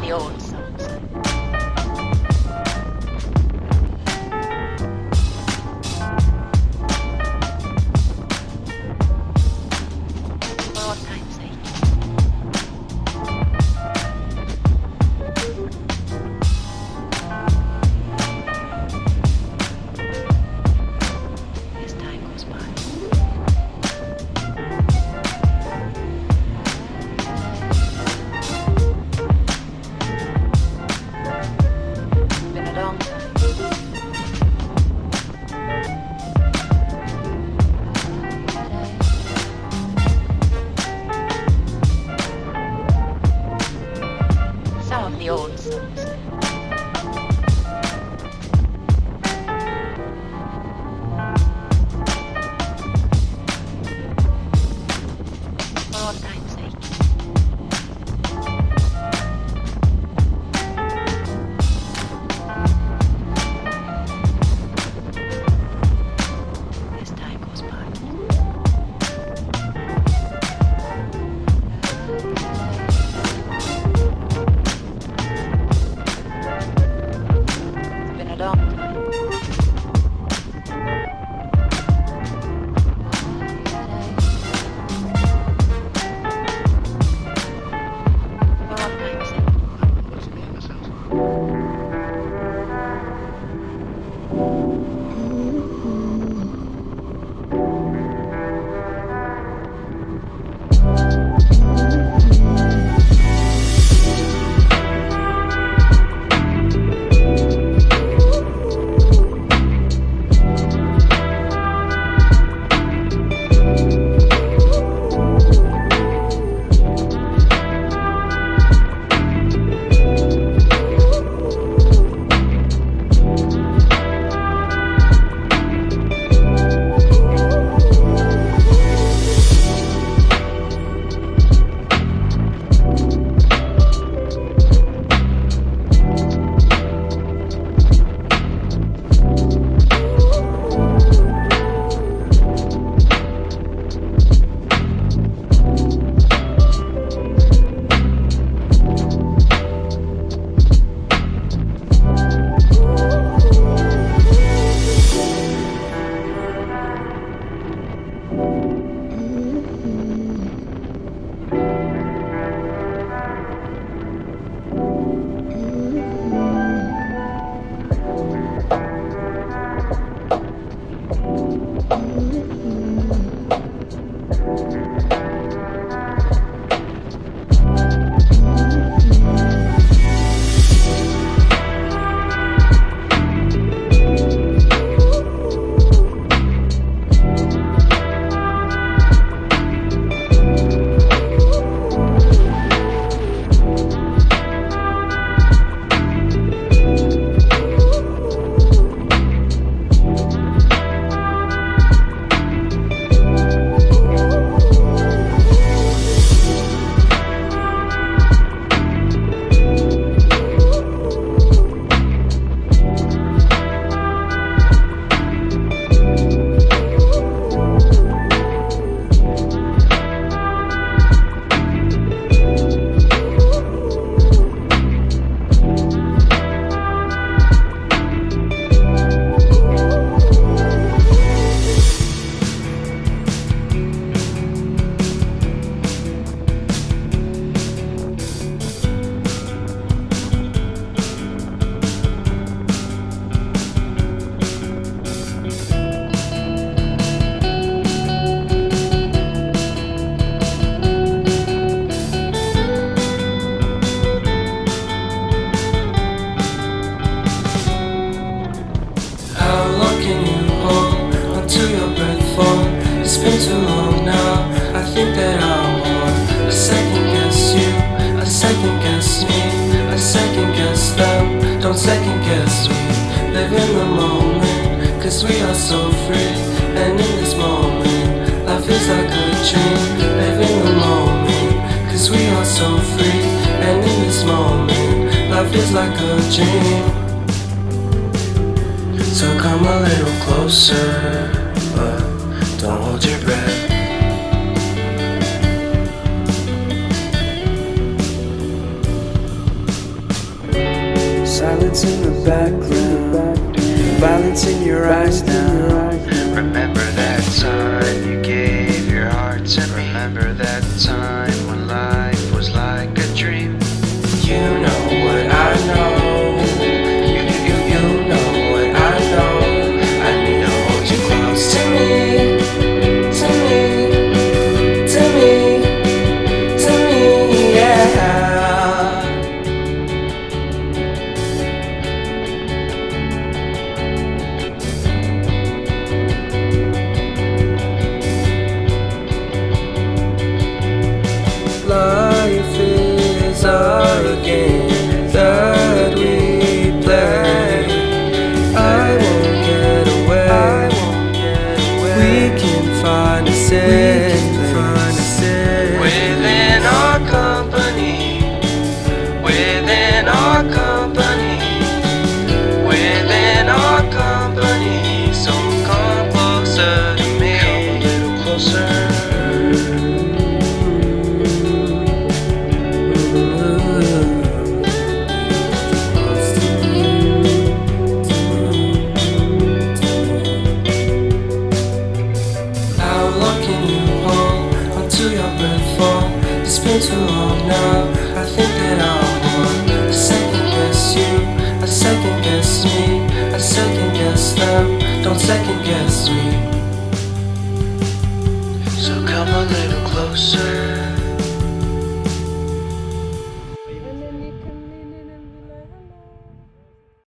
the old songs. For all time's sake. As time goes by. Been a long time. Some of the old songs. For all time's sake. As time goes by. It's been a long time. For all time's sake. It's been too long now. I think that I want. I second guess you, I second guess me, I second guess them. Don't second guess me. Live in the moment, cause we are so free. And in this moment, life is like a dream. Live in the moment, cause we are so free. And in this moment, life is like a dream. So come a little closer, but don't hold your breath. Silence in the background, violence in your eyes now. Remember that time you gave your heart to me. Remember that time when life was like a dream. You know what I know. You know what I know. I need to hold you close to me, to me, to me, to me, yeah. Life is a game that we play. I won't get away. We can find a safe place Within our company, within our company, within our company. So come closer to me, come a little closer. How long can you hold until your breath falls? It's been too long now. I think that I want to second guess you, I second guess me, I second guess them. Don't second guess me. So come a little closer.